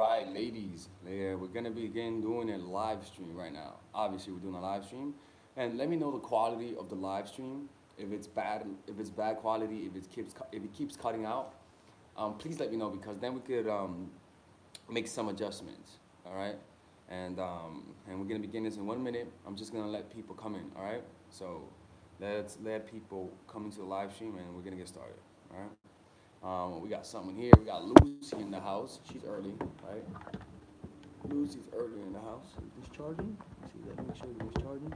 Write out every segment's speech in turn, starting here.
Right, ladies, yeah, we're gonna begin doing a live stream right now. Obviously, we're doing a live stream, and let me know the quality of the live stream. If it's bad quality, if it keeps cutting out, please let me know because then we could make some adjustments. All right, and we're gonna begin this in 1 minute. I'm just gonna let people come in. All right, so let's let people come into the live stream, and we're gonna get started. All right. We got someone here. We got Lucy in the house. She's early, right? Lucy's early in the house. Is this charging? See, let me make sure this charging.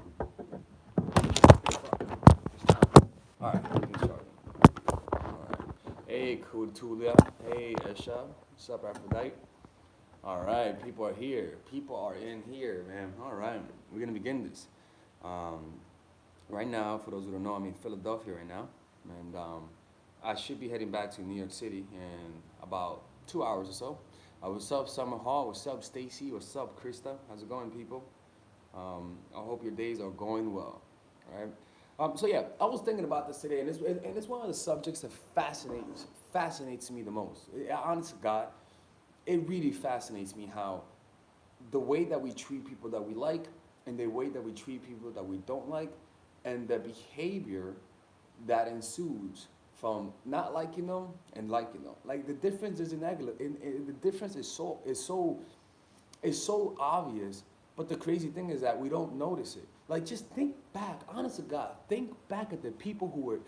All right, everything's charging. All right. Hey, Kutulia. Hey, Esha. What's up, Aphrodite? All right, people are here. People are in here, man. All right, we're gonna begin this. Um, right now, for those who don't know, I'm in Philadelphia right now, and I should be heading back to New York City in about 2 hours or so. What's up, Summer Hall? What's up, Stacy? What's up, Krista? How's it going, people? I hope your days are going well. All right. So yeah, I was thinking about this today, and it's one of the subjects that fascinates me the most. Honest to God, it really fascinates me how the way that we treat people that we like and the way that we treat people that we don't like and the behavior that ensues from not liking them and liking them. Like the difference is the difference is so obvious, but the crazy thing is that we don't notice it. Like just think back, honest to God, think back at the people who were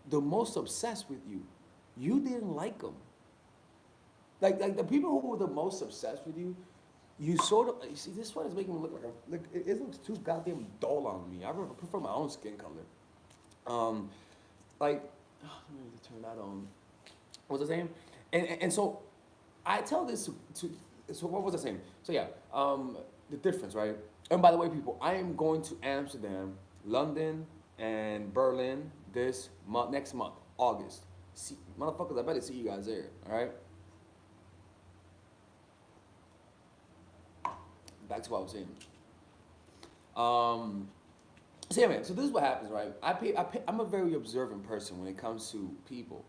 the most obsessed with you. You didn't like them. Like the people who were the most obsessed with you, you sort of you see this one is making me look like it looks too goddamn dull on me. I prefer my own skin color. Um, like let me turn that on. What was I saying? And so I tell this to so what was I saying? So yeah, the difference, right? And by the way, people, I am going to Amsterdam, London, and Berlin this month, next month, August. See, motherfuckers, I better see you guys there. All right. Back to what I was saying. Um, so yeah, man. So this is what happens, right? I'm a very observant person when it comes to people,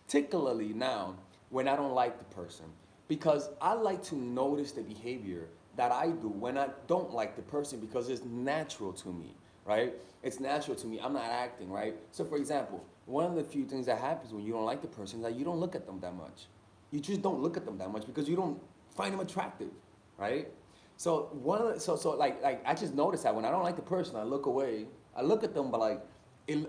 particularly now when I don't like the person, because I like to notice the behavior that I do when I don't like the person because it's natural to me, right? It's natural to me. I'm not acting, right? So for example, one of the few things that happens when you don't like the person is that you don't look at them that much. You just don't look at them that much because you don't find them attractive, right? So one of the, like I just noticed that when I don't like the person, I look away. I look at them, but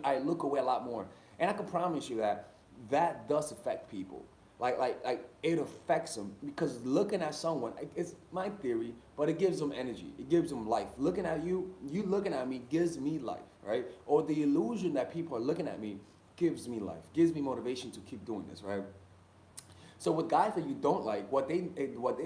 I look away a lot more. And I can promise you that that does affect people. Like it affects them because looking at someone, it's my theory, but it gives them energy. It gives them life. Looking at you looking at me gives me life, right? Or the illusion that people are looking at me gives me life, gives me motivation to keep doing this, right? So with guys that you don't like, what they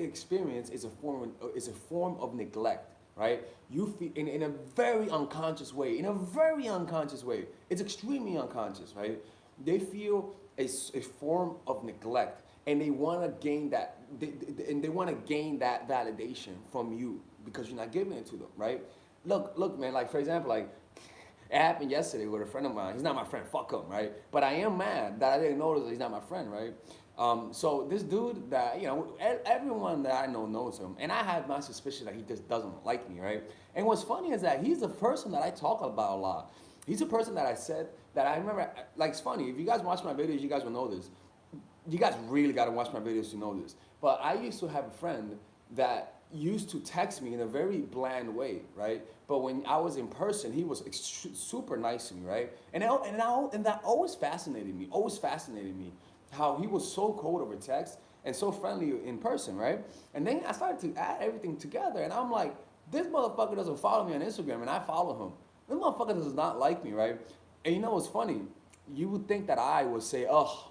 experience is a form of neglect, right? You feel in a very unconscious way, in a very unconscious way. It's extremely unconscious, right? They feel a form of neglect, and they want to gain and they want to gain that validation from you because you're not giving it to them, right? Look, man. Like for example, like it happened yesterday with a friend of mine. He's not my friend. Fuck him, right? But I am mad that I didn't notice that he's not my friend, right? So this dude that everyone that I know knows him, and I have my suspicion that he just doesn't like me, right? And what's funny is that he's the person that I talk about a lot. He's a person that I said that I remember. Like it's funny if you guys watch my videos, you guys will know this. You guys really got to watch my videos to know this. But I used to have a friend that used to text me in a very bland way, right? But when I was in person, he was super nice to me, right? And that always fascinated me, how he was so cold over text and so friendly in person, right? And then I started to add everything together, and I'm like, this motherfucker doesn't follow me on Instagram, and I follow him. This motherfucker does not like me, right? And you know what's funny? You would think that I would say, oh,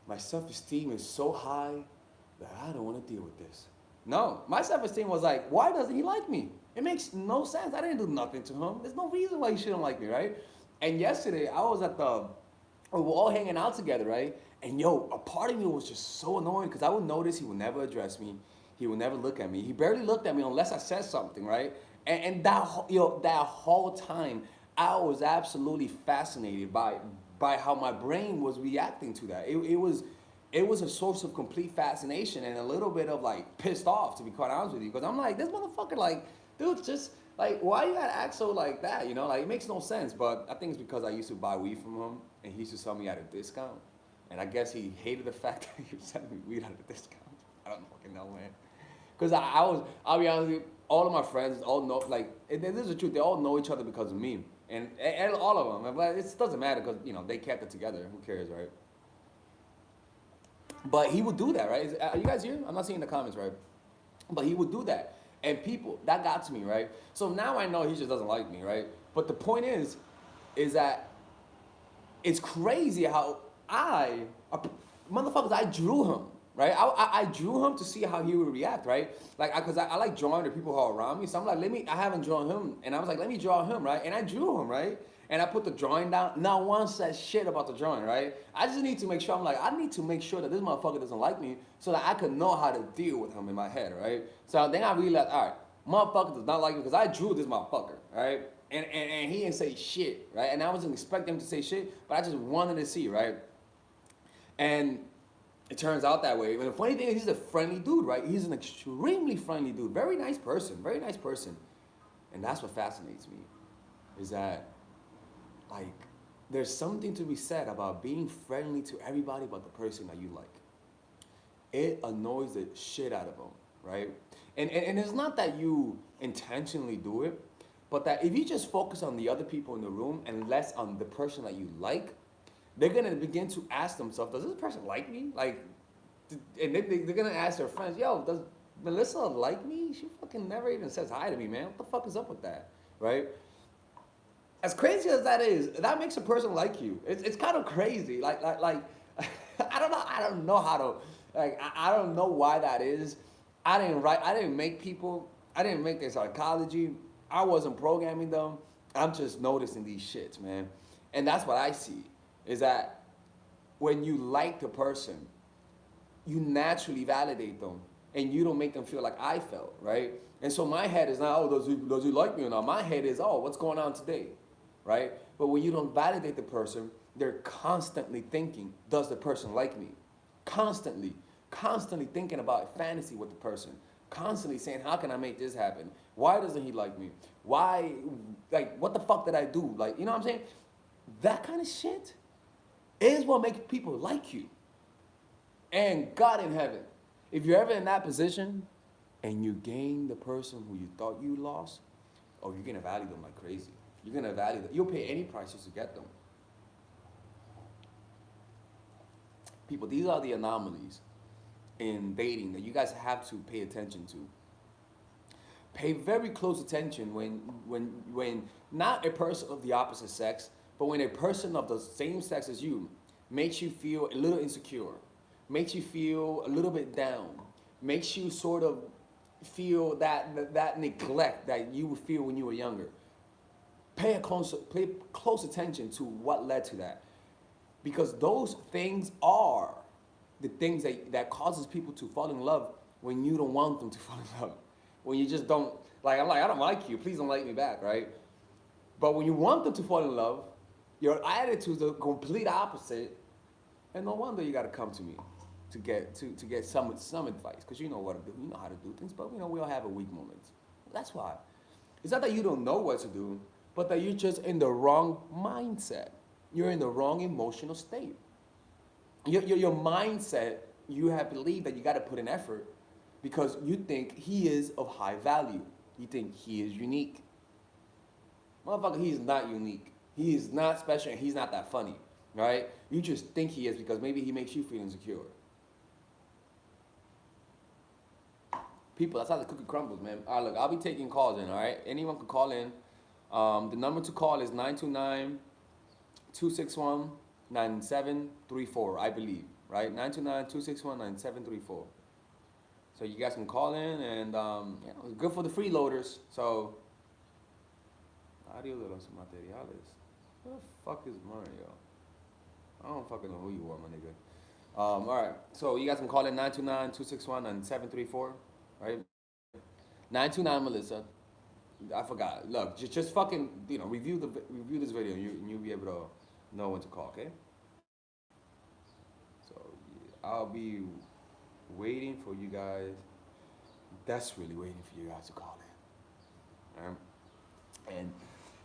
my self-esteem is so high that I don't want to deal with this. No, my self-esteem was like, why doesn't he like me? It makes no sense. I didn't do nothing to him. There's no reason why he shouldn't like me, right? And yesterday, I was at the, we were all hanging out together, right? And yo, a part of me was just so annoying because I would notice he would never address me. He would never look at me. He barely looked at me unless I said something, right? And that whole time, I was absolutely fascinated by how my brain was reacting to that. it was a source of complete fascination and a little bit of like pissed off, to be quite honest with you, because I'm like, this motherfucker, like, dude, just like, why you gotta act so like that, you know? Like, it makes no sense. But I think it's because I used to buy weed from him, and he used to sell me at a discount, and I guess he hated the fact that he was selling me weed at a discount. I don't fucking know, man. Because I'll be honest with you, all of my friends all know, like, and this is the truth, they all know each other because of me, and all of them. But it doesn't matter because you know they kept it together. Who cares, right? But he would do that, right? Are you guys here? I'm not seeing the comments, right? But he would do that. And people, that got to me, right? So now I know he just doesn't like me, right? But the point is that it's crazy how motherfuckers, I drew him, right? I drew him to see how he would react, right? Like, because I like drawing the people who are around me. So I'm like, I haven't drawn him. And I was like, let me draw him, right? And I drew him, right? And I put the drawing down. Not one said shit about the drawing, right? I just need to make sure, I need to make sure that this motherfucker doesn't like me so that I can know how to deal with him in my head, right? So then I realized, all right, motherfucker does not like me because I drew this motherfucker, right? And he didn't say shit, right? And I wasn't expecting him to say shit, but I just wanted to see, right? And it turns out that way. And the funny thing is, he's a friendly dude, right? He's an extremely friendly dude. Very nice person, very nice person. And that's what fascinates me, is that, like, there's something to be said about being friendly to everybody but the person that you like. It annoys the shit out of them, right? And it's not that you intentionally do it, but that if you just focus on the other people in the room and less on the person that you like, they're gonna begin to ask themselves, does this person like me? Like, and they're gonna ask their friends, yo, does Melissa like me? She fucking never even says hi to me, man. What the fuck is up with that, right? As crazy as that is, that makes a person like you. It's kind of crazy. Like I don't know how to, like, I don't know why that is. I didn't make people, I didn't make their psychology. I wasn't programming them. I'm just noticing these shits, man. And that's what I see, is that when you like the person, you naturally validate them and you don't make them feel like I felt, right? And so my head is not, oh, does he like me or not? My head is, oh, what's going on today, right? But when you don't validate the person, they're constantly thinking, does the person like me? Constantly thinking about fantasy with the person. Constantly saying, how can I make this happen? Why doesn't he like me? Why, like, what the fuck did I do? Like, you know what I'm saying? That kind of shit is what makes people like you. And God in heaven, if you're ever in that position and you gain the person who you thought you lost, oh, you're gonna value them like crazy. You're gonna value them. You'll pay any prices to get them. People, these are the anomalies in dating that you guys have to pay attention to. Pay very close attention when not a person of the opposite sex, but when a person of the same sex as you makes you feel a little insecure, makes you feel a little bit down, makes you sort of feel that neglect that you would feel when you were younger. Pay close attention to what led to that. Because those things are the things that causes people to fall in love when you don't want them to fall in love. When you just don't, like, I'm like, I don't like you, please don't like me back, right? But when you want them to fall in love, your attitude's the complete opposite, and no wonder you gotta come to me to get some advice, because you know what to do, you know how to do things, but you know, we all have a weak moments. That's why. It's not that you don't know what to do, but that you're just in the wrong mindset. You're in the wrong emotional state. Your mindset, you have believed that you gotta put in effort because you think he is of high value. You think he is unique. Motherfucker, he is not unique. He is not special and he's not that funny, right? You just think he is because maybe he makes you feel insecure. People, that's how the cookie crumbles, man. All right, look, I'll be taking calls in, all right? Anyone can call in. The number to call is 929-261-9734, I believe, right? 929-261-9734. So you guys can call in and, it's good for the freeloaders. So, audio de los materiales. Who the fuck is Mario? I don't fucking know who you are, my nigga. All right, so you guys can call in 929-261-9734, right? 929 Melissa. I forgot. Look, just fucking, you know, review this video and you'll be able to know when to call, okay? So, yeah. I'll be waiting for you guys. That's really waiting for you guys to call in. All right? And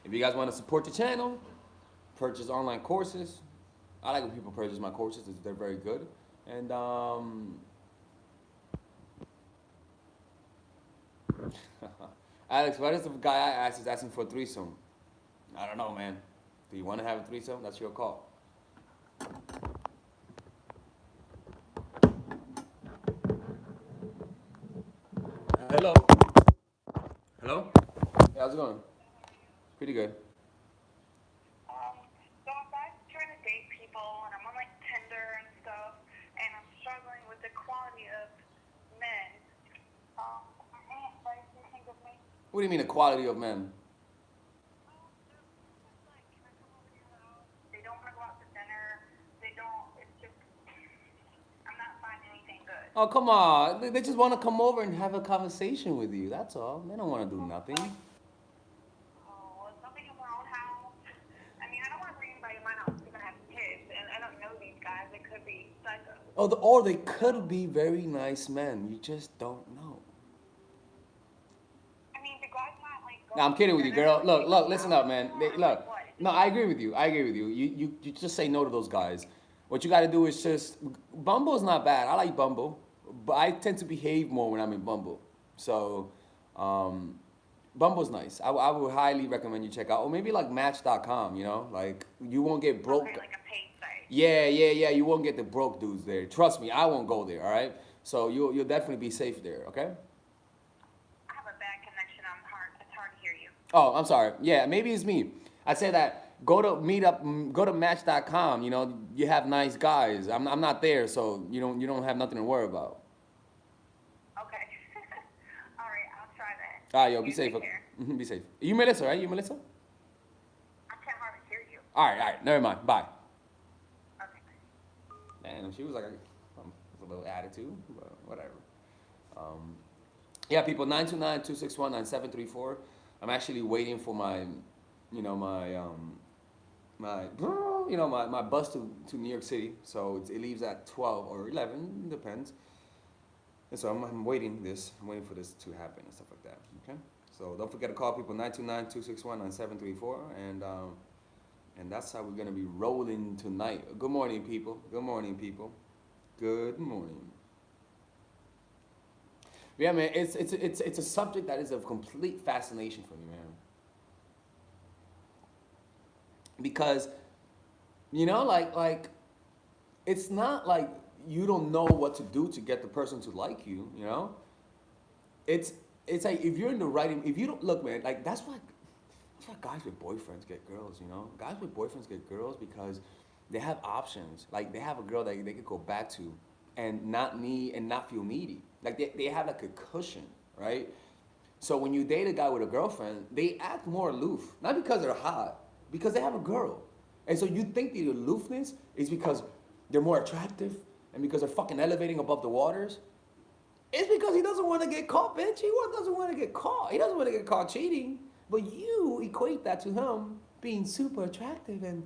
if you guys want to support the channel, purchase online courses. I like when people purchase my courses; they're very good. And Alex, what is the guy I asked is asking for a threesome? I don't know, man. Do you want to have a threesome? That's your call. Hello. Hello. Hey, how's it going? Pretty good. So I'm back trying to date people, and I'm on like Tinder and stuff, and I'm struggling with the quality of men. Any advice you think of me? What do you mean the quality of men? Like, can I come over to your house? They don't want to go out to dinner. They don't. It's just I'm not finding anything good. Oh, come on. They just want to come over and have a conversation with you. That's all. They don't want to do nothing. Oh, well, something in my own house. I mean, I don't want to bring anybody in my house because I have kids, and I don't know these guys. They could be psycho. Or they could be very nice men. You just don't know. I mean, the guy's not like. No, I'm kidding with you, girl. Look, listen up, man. Look. No, I agree with you. You just say no to those guys. What you got to do is just Bumble's not bad. I like Bumble, but I tend to behave more when I'm in Bumble. So, Bumble's nice. I would highly recommend you check out, or maybe like Match.com. You know, like you won't get broke. Okay, like a paid site. Yeah. You won't get the broke dudes there. Trust me, I won't go there. All right. So you'll definitely be safe there. Okay. I have a bad connection. It's hard to hear you. Oh, I'm sorry. Yeah, maybe it's me. I say that go to Match.com. You know, you have nice guys. I'm not there, so you don't have nothing to worry about. Okay. All right, I'll try that. All right, yo, be You safe. take care. Be safe. You Melissa, right? You Melissa? I can't hardly hear you. All right. Never mind. Bye. Okay. Damn, she was like a little attitude, but whatever. Yeah, people, 929-261-9734. I'm actually waiting for my bus to New York City. So it leaves at 12 or 11, depends. And so I'm waiting for this to happen and stuff like that. Okay. So don't forget to call people 929-261-9734, and that's how we're gonna be rolling tonight. Good morning, people. Good morning, people. Good morning. Yeah, man, it's a subject that is of complete fascination for me, man. Because, like, it's not like you don't know what to do to get the person to like you, you know? It's like if you're in the right, if you don't, look, man, like that's why guys with boyfriends get girls, you know? Guys with boyfriends get girls because they have options. Like they have a girl that they could go back to and not feel needy. Like they have like a cushion, right? So when you date a guy with a girlfriend, they act more aloof. Not because they're hot, because they have a girl. And so you think the aloofness is because they're more attractive and because they're fucking elevating above the waters. It's because he doesn't want to get caught, bitch. He doesn't want to get caught. He doesn't want to get caught cheating. But you equate that to him being super attractive and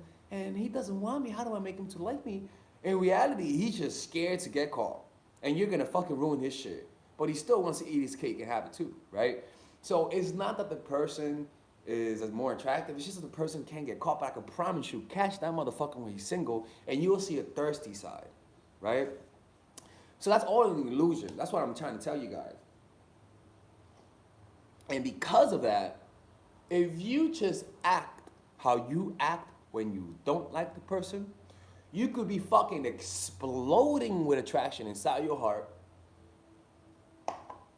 he doesn't want me. How do I make him to like me? In reality, he's just scared to get caught. And you're going to fucking ruin his shit. But he still wants to eat his cake and have it too, right? So it's not that the person is more attractive. It's just that the person can't get caught. But I can promise you, catch that motherfucker when he's single and you'll see a thirsty side, right? So that's all an illusion. That's what I'm trying to tell you guys. And because of that, if you just act how you act when you don't like the person, you could be fucking exploding with attraction inside your heart,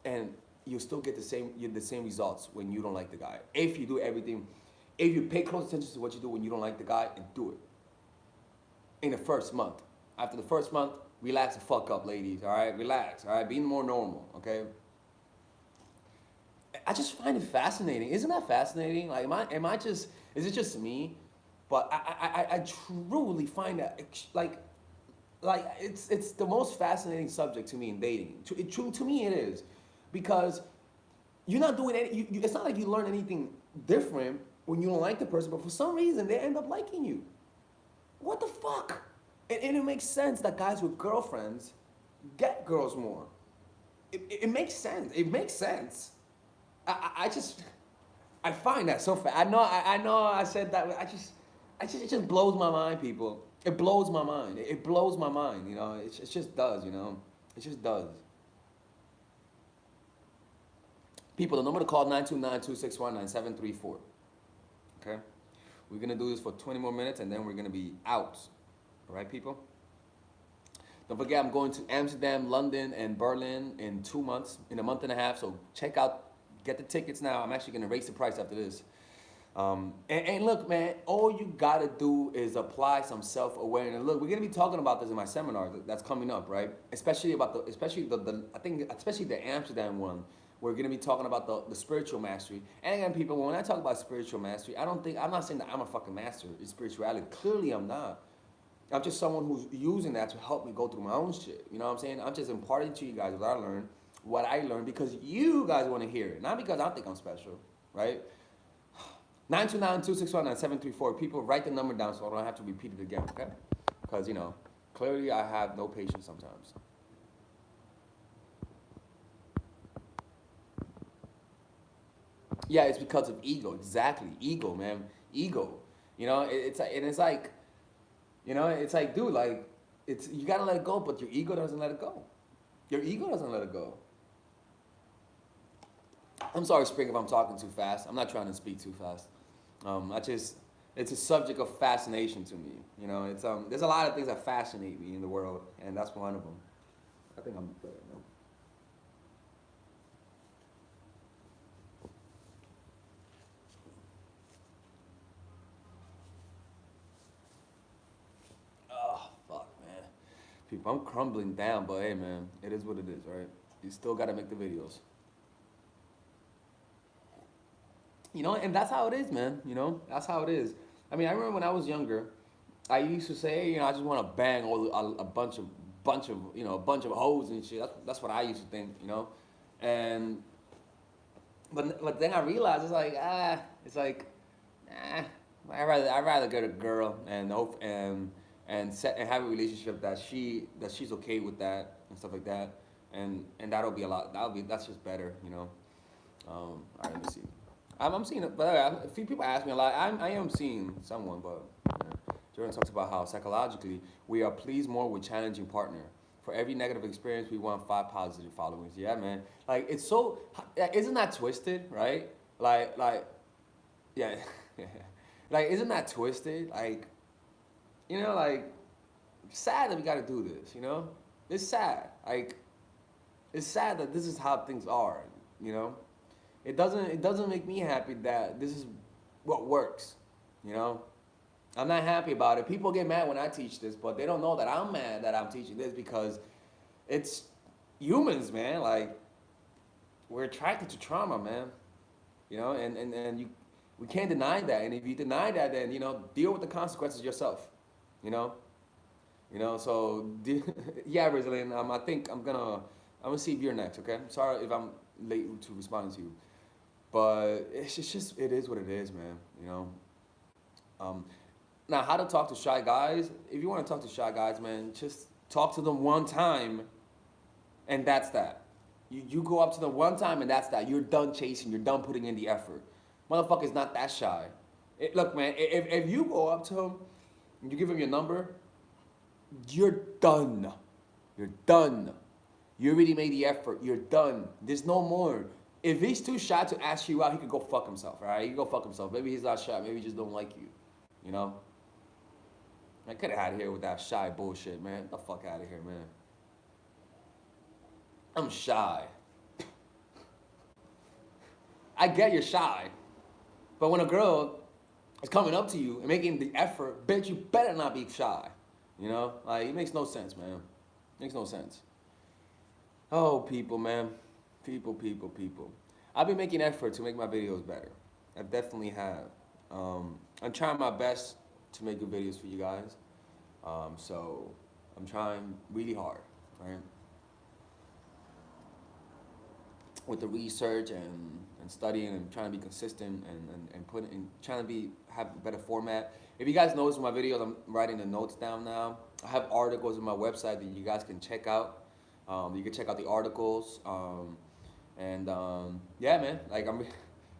and you'll still get the same results when you don't like the guy. If you do everything, if you pay close attention to what you do when you don't like the guy, and do it in the first month. After the first month, relax the fuck up, ladies. All right, relax. All right, be more normal. Okay. I just find it fascinating. Isn't that fascinating? Like, is it just me? But I truly find that, like it's the most fascinating subject to me in dating. To me it is. Because you're not doing any, it's not like you learn anything different when you don't like the person, but for some reason they end up liking you. What the fuck? And it makes sense that guys with girlfriends get girls more. It makes sense. It makes sense. I just I find that so I know I know I said that. It just blows my mind, people. It blows my mind. It blows my mind. You know, it just does. You know, it just does. People, the number to call 929-261-9734. Okay, we're gonna do this for 20 more minutes, and then we're gonna be out. All right, people. Don't forget, I'm going to Amsterdam, London, and Berlin in 2 months, in a month and a half. So check out, get the tickets now. I'm actually gonna raise the price after this. And look, man, all you gotta do is apply some self-awareness. Look, we're gonna be talking about this in my seminar that's coming up, right? Especially about especially the Amsterdam one. We're gonna be talking about the spiritual mastery. And again, people, when I talk about spiritual mastery, I'm not saying that I'm a fucking master in spirituality. Clearly, I'm not. I'm just someone who's using that to help me go through my own shit. You know what I'm saying? I'm just imparting to you guys what I learned because you guys want to hear it, not because I think I'm special, right? 929-261-9734. People, write the number down so I don't have to repeat it again, okay? Because, you know, clearly I have no patience sometimes. Yeah, it's because of ego. Exactly. Ego, man. Ego. You know, it's like, you know, it's like, dude, like, you gotta let it go, but your ego doesn't let it go. Your ego doesn't let it go. I'm sorry, Spring, if I'm talking too fast. I'm not trying to speak too fast. It's a subject of fascination to me. You know, there's a lot of things that fascinate me in the world, and that's one of them. I think I'm better now. Oh, fuck, man. People, I'm crumbling down, but hey, man, it is what it is, right? You still gotta make the videos. You know, and that's how it is, man. You know, that's how it is. I mean, I remember when I was younger, I used to say, hey, you know, I just want to bang a bunch of hoes and shit. That's what I used to think, you know, and but then I realized it's like I rather get a girl and hope and have a relationship that she's okay with that and stuff like that, and that's just better, you know. All right, let me see. I'm seeing it, but a few people ask me a lot. I am seeing someone, but Jordan talks about how psychologically we are pleased more with challenging partner. For every negative experience, we want 5 positive followings. Yeah, man. Like it's so, isn't that twisted, right? Yeah, like isn't that twisted? Like, you know, like sad that we got to do this. You know, it's sad. Like, it's sad that this is how things are. You know. It doesn't make me happy that this is what works, you know? I'm not happy about it. People get mad when I teach this, but they don't know that I'm mad that I'm teaching this because it's humans, man. Like, we're attracted to trauma, man. You know, and we can't deny that. And if you deny that, then, you know, deal with the consequences yourself, you know? So, yeah, Rizalyn, I think I'm gonna see if you're next, okay? I'm sorry if I'm late to responding to you. But it's just it is what it is, man. You know. Now, how to talk to shy guys? If you want to talk to shy guys, man, just talk to them one time, and that's that. You go up to them one time, and that's that. You're done chasing. You're done putting in the effort. Motherfucker's not that shy. Look, man, if you go up to him, and you give him your number, you're done. You're done. You already made the effort. You're done. There's no more. If he's too shy to ask you out, he could go fuck himself, all right? He can go fuck himself. Maybe he's not shy. Maybe he just don't like you, you know? I get out of here with that shy bullshit, man. Get the fuck out of here, man. I'm shy. I get you're shy. But when a girl is coming up to you and making the effort, bitch, you better not be shy. You know? Like, it makes no sense, man. It makes no sense. Oh, people, man. People. I've been making effort to make my videos better. I definitely have. I'm trying my best to make good videos for you guys. So I'm trying really hard, right? With the research and studying and trying to be consistent and trying to have a better format. If you guys notice in my videos, I'm writing the notes down now. I have articles on my website that you guys can check out. You can check out the articles. Yeah, man. Like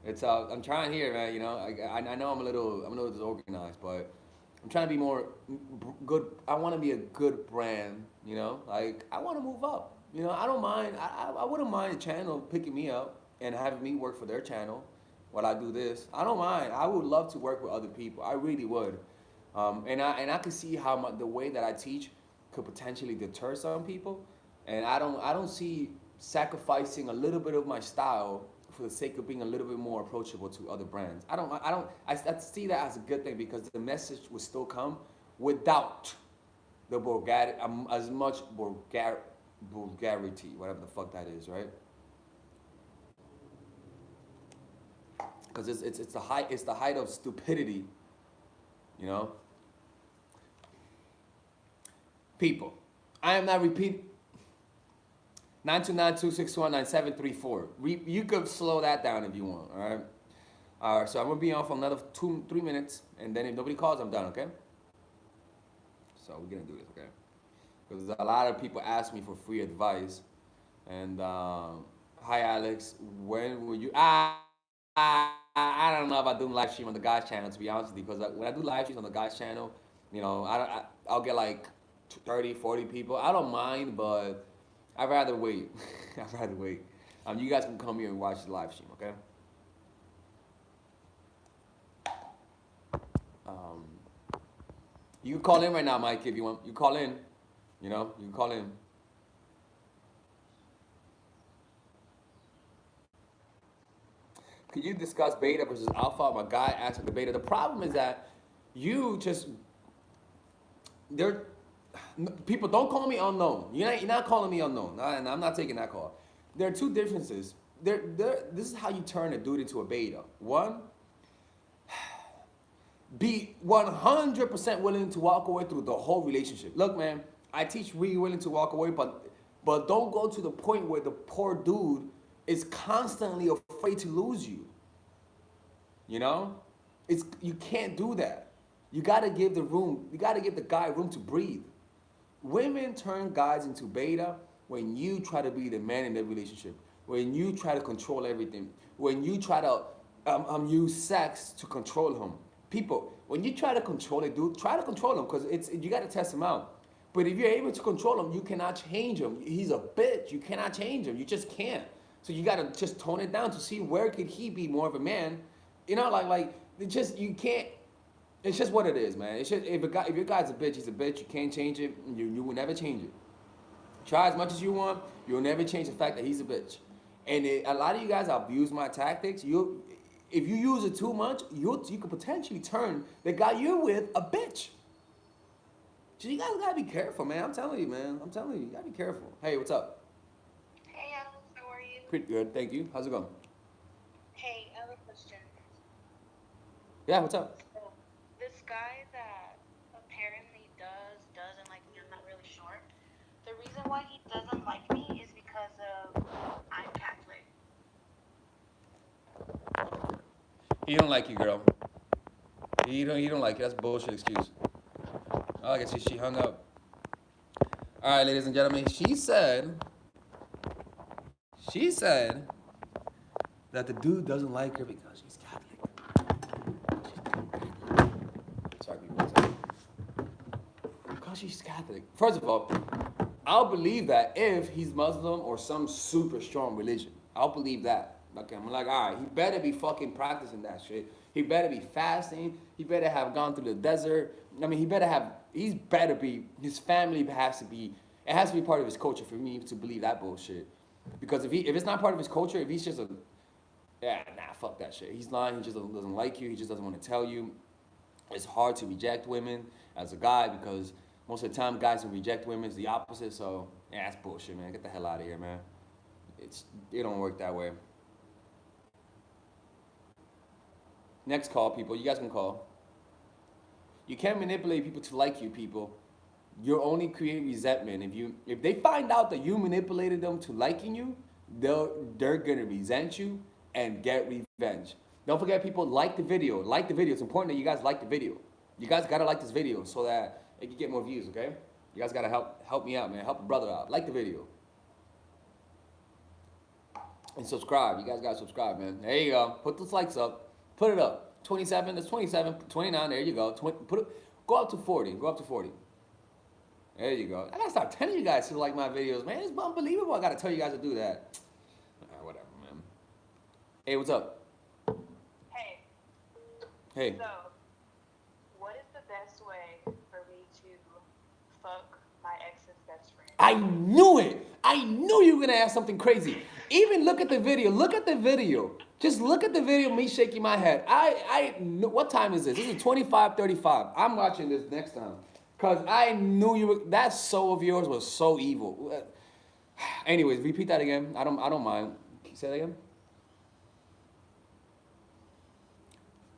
it's I'm trying here, man. You know, I know I'm a little disorganized, but I'm trying to be more good. I want to be a good brand. You know, like I want to move up. You know, I don't mind. I wouldn't mind a channel picking me up and having me work for their channel while I do this. I don't mind. I would love to work with other people. I really would. And I can see how the way that I teach could potentially deter some people, and I don't see sacrificing a little bit of my style for the sake of being a little bit more approachable to other brands. I see that as a good thing because the message will still come without the as much vulgarity, whatever the fuck that is, right? Because it's the height of stupidity, you know. People, I am not repeat 929-261-9734. You could slow that down if you want, all right? All right, so I'm gonna be on for another 2-3 minutes, and then if nobody calls, I'm done, okay? So we're gonna do this, okay? Because a lot of people ask me for free advice, and hi Alex, when will you? I don't know about doing live stream on the guys channel, to be honest with you, because when I do live streams on the guys channel, you know, I'll get like 30, 40 people. I don't mind, but I'd rather wait. I'd rather wait. You guys can come here and watch the live stream, okay? Um, you can call in right now, Mike, if you want. You call in. You know, you can call in. Could you discuss beta versus alpha? My guy asked the beta. The problem is that you just there. People don't call me unknown. You're not calling me unknown, and I'm not taking that call. There are two differences. This is how you turn a dude into a beta. One, be 100% willing to walk away through the whole relationship. Look, man, I teach really willing to walk away, but don't go to the point where the poor dude is constantly afraid to lose you. You know, you can't do that. You gotta give the room. You gotta give the guy room to breathe. Women turn guys into beta when you try to be the man in their relationship. When you try to control everything. When you try to use sex to control him. People, when you try to control a dude, try to control him because you got to test him out. But if you're able to control him, you cannot change him. He's a bitch. You cannot change him. You just can't. So you got to just tone it down to see where could he be more of a man. You know, like it just you can't. It's just what it is, man. It's just if your guy's a bitch, he's a bitch. You can't change it. You will never change it. Try as much as you want, you'll never change the fact that he's a bitch. And a lot of you guys abuse my tactics. If you use it too much, you could potentially turn the guy you're with a bitch. So you guys gotta be careful, man. I'm telling you, man. I'm telling you, you gotta be careful. Hey, what's up? Hey, Alex, how are you? Pretty good, thank you. How's it going? Hey, I have a question. Yeah, what's up? So, this guy that apparently doesn't like me, I'm not really sure. The reason why he doesn't like me is because of I'm Catholic. He don't like you, girl. He don't like you. That's a bullshit excuse. Oh, I guess she hung up. All right, ladies and gentlemen, she said that the dude doesn't like her because she's Catholic. Sorry, people. One second. Because she's Catholic. First of all, I'll believe that if he's Muslim or some super strong religion. I'll believe that. Okay, I'm like, all right, he better be fucking practicing that shit. He better be fasting. He better have gone through the desert. I mean, his family has to be, it has to be part of his culture for me to believe that bullshit. Because if it's not part of his culture, if he's just fuck that shit. He's lying, he just doesn't like you, he just doesn't want to tell you. It's hard to reject women as a guy because most of the time guys who reject women is the opposite, so yeah, that's bullshit, man. Get the hell out of here, man. It don't work that way. Next call, people. You guys can call. You can't manipulate people to like you, people. You're only creating resentment. If they find out that you manipulated them to liking you, they're gonna resent you and get revenge. Don't forget, people, like the video. Like the video. It's important that you guys like the video. You guys gotta like this video so that it can get more views, okay? You guys gotta help me out, man. Help a brother out. Like the video and subscribe. You guys gotta subscribe, man. There you go. Put those likes up. Put it up. 27. That's 27. 29. There you go. 20, put it. Go up to 40. Go up to 40. There you go. I gotta start telling you guys to like my videos, man. It's unbelievable. I gotta tell you guys to do that. Whatever, man. Hey, what's up? Hey, Hey. so what is the best way for me to fuck my ex's best friend? I knew it. I knew you were gonna ask something crazy. Even look at the video. Look at the video. Just look at the video of me shaking my head. I knew, what time is this? This is 25:35. I'm watching this next time. Cause I knew you were, that soul of yours was so evil. Anyways, repeat that again. I don't mind. Can you say that again?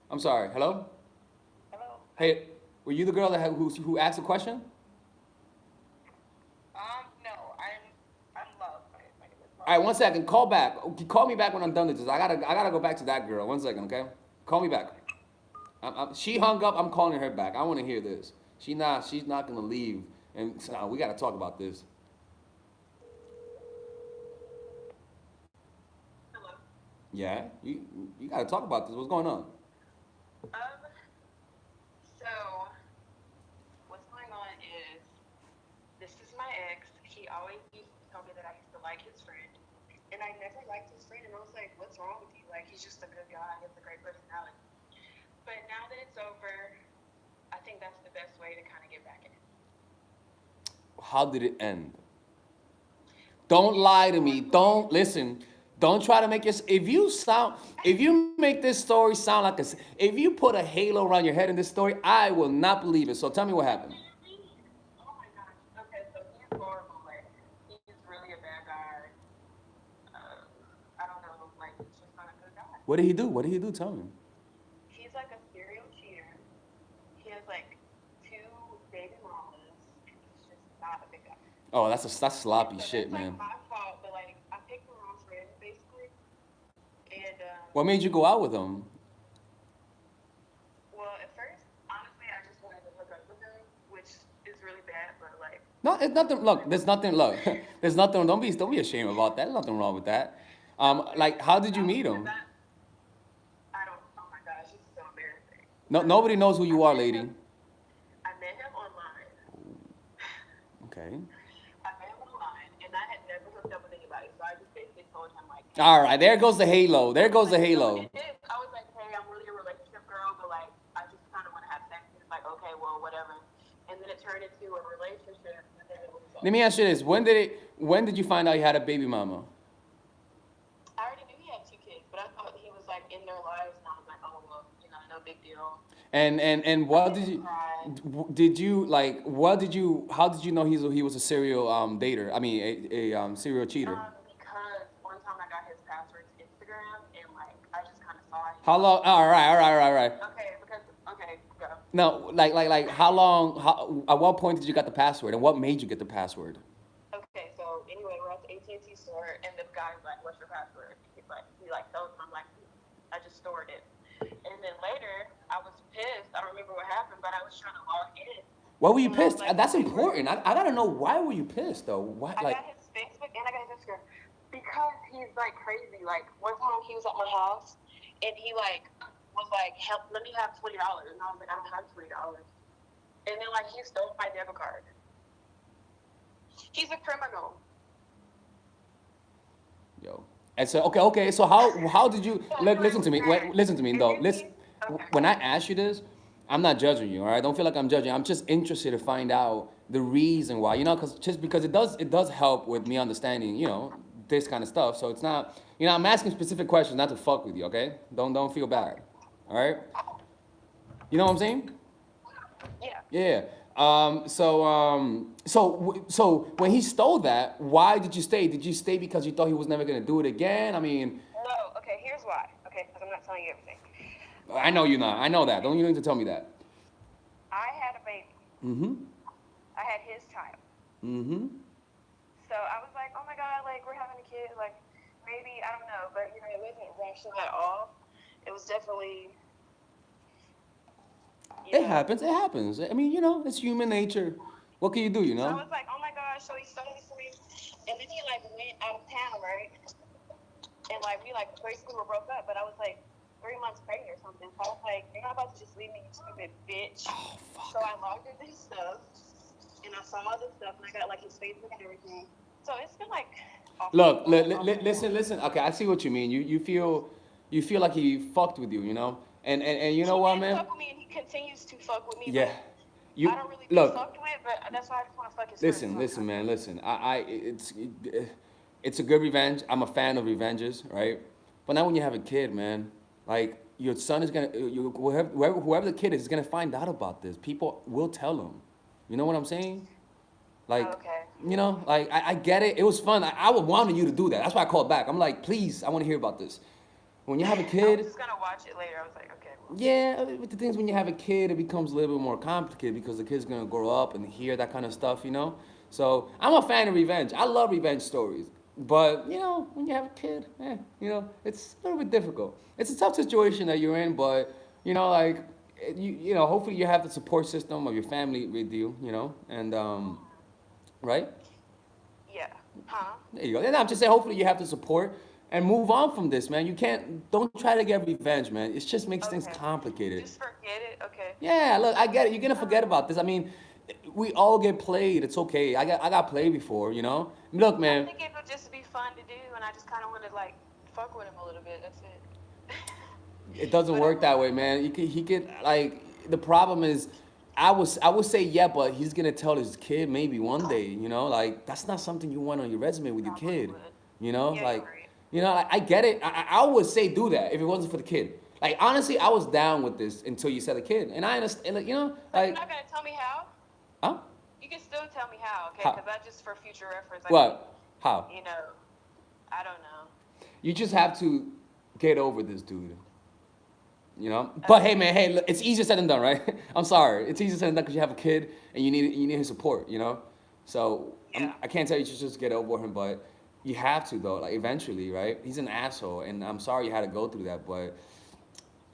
I'm sorry. Hello? Hello? Hey, were you the girl that who asked the question? No, I'm Love. My name is Love. All right, one second. Call back. Call me back when I'm done with this. I gotta go back to that girl. 1 second, okay? Call me back. She hung up. I'm calling her back. I want to hear this. She's not gonna leave, and we gotta talk about this. Hello. Yeah, you gotta talk about this. What's going on? So what's going on is this is my ex. He always used to tell me that I used to like his friend, and I never liked his friend. And I was like, "What's wrong with you? Like, he's just a good guy. He has a great personality." But now that it's over, I think that's the best way to kind of get back in it. How did it end? Don't lie to me. Don't listen. Don't try to make your. If you make this story sound like if you put a halo around your head in this story, I will not believe it. So tell me what happened. Oh my gosh. Okay, so he's horrible. Like, he's really a bad guy. I don't know. Like, he's just not a good guy. What did he do? What did he do? Tell me. He's like a serial cheater. He has like 2 baby mamas, and he's just not a big guy. Oh, that's sloppy So shit, that's like man. my fault, but like I picked the wrong friend basically. And What made you go out with him? well, at first, honestly, I just wanted to hook up with him, which is really bad, but like No, it's nothing. Look, there's nothing. Look, there's nothing. Don't be ashamed about that. There's nothing wrong with that. Like, how did you meet him? I don't. Oh my gosh, this is so embarrassing. No, nobody knows who you are, lady. I met him online. Okay. I met him online, and I had never hooked up with anybody, so I just basically told him like. All right, there goes the halo. There goes the halo. I was like, hey, I'm really a relationship girl, but like, I just kind of want to have sex. He was like, okay, well, whatever. And then it turned into a relationship, and then it was. Let me ask you this: When did you find out you had a baby mama? I already knew he had 2 kids, but I thought he was like in their lives, and I was like, oh well, no big deal. And what did you like? How did you know he was a serial dater? I mean, a serial cheater. Because one time I got his password to Instagram, and like I just kind of saw it. How long? All right. Okay, go. No, like how long? At what point did you get the password, and what made you get the password? Okay, so anyway, we're at the AT&T store, and the guy's like, "What's your password?" He tells him, I'm like, "I just stored it." And then later, I was pissed. I don't remember what happened, but I was trying to log in. Why were you And I was pissed? like, That's "Okay, important. I gotta know why were you pissed though? Why I like? got his Facebook and I got his Instagram because he's like crazy. Like one time he was at my house and he like was like, "Help, let me have $20," and I was like, "I don't have $20." And then like he stole my debit card. He's a criminal. Yo. And so okay. So how did you listen to me? Listen to me though. Listen. When I ask you this, I'm not judging you. All right. Don't feel like I'm judging. I'm just interested to find out the reason why. You know, because it does help with me understanding. You know, this kind of stuff. So it's not. You know, I'm asking specific questions, not to fuck with you. Okay. Don't feel bad. All right. You know what I'm saying? Yeah. Yeah. So when he stole that, why did you stay? Did you stay because you thought he was never gonna do it again? I mean, No. Okay. Here's why. Okay, because I'm not telling you everything. I know you're not. I know that. Don't you need to tell me that? I had a baby. Mm-hmm. I had his child. Mm-hmm. So I was like, oh my God, like we're having a kid. Like maybe, I don't know, but it wasn't rational at all. It was definitely. It happens. It happens. I mean, you know, it's human nature. What can you do? You So I know? was like, oh my gosh, so he stole this from me. And then he like went out of town, right? And like we like basically were broke up, but I was like 3 months pregnant or something. So I was like, you're not about to just leave me, you stupid bitch. Oh So fuck. I logged into his stuff and I saw all this stuff and I got like his Facebook and everything. So it's been like awful, Look, on and off and on. listen. Okay, I see what you mean. You feel like he fucked with you, you know. And you know He what, did man? fuck with me and he continues to fuck with me, Yeah. but I You don't really be look. fucked with, but that's why I just want to fuck his friends Listen, listen, sometimes. man. Listen. It's a good revenge. I'm a fan of revenges, right? But now when you have a kid, man, like your son is gonna, whoever the kid is gonna find out about this. People will tell him. You know what I'm saying? Like, Okay. like I get it. It was fun. I would wanted you to do that. That's why I called back. I'm like, please, I want to hear about this. When you have a I was kid, just gonna watch it later. I was like, okay, well, yeah, with the things when you have a kid, it becomes a little bit more complicated because the kid's gonna grow up and hear that kind of stuff, you know. So I'm a fan of revenge. I love revenge stories, but when you have a kid, it's a little bit difficult. It's a tough situation that you're in, but like hopefully you have the support system of your family with you, and right. yeah. Huh? There you go. And I'm just saying, hopefully you have the support and move on from this, man. You can't, don't try to get revenge, man. It just makes things Okay. complicated. Just forget it. Okay. Yeah, look, I get it. You're gonna All forget right. about this. I mean, we all get played. It's okay. I got played before, Look, I man, think it would just be fun to do, and I just kind of want to like fuck with him a little bit. That's it. it doesn't But work that way, man. He could like the problem is, I would say yeah, but he's gonna tell his kid maybe one day, like that's not something you want on your resume with your probably kid, would. Yeah, you're like, right. like, I get it. I would say do that if it wasn't for the kid. Like honestly, I was down with this until you said a kid, and I understand, like, But you're like, not gonna tell me how. huh? You can still tell me how, okay? How? Because that just for future reference. I mean, What? How? I don't know. You just have to get over this dude. But hey, Okay. man, hey, look, it's easier said than done, right? I'm sorry, it's easier said than done because you have a kid and you need his support, So Yeah. I can't tell you to just get over him, but you have to though, like eventually, right? He's an asshole, and I'm sorry you had to go through that, but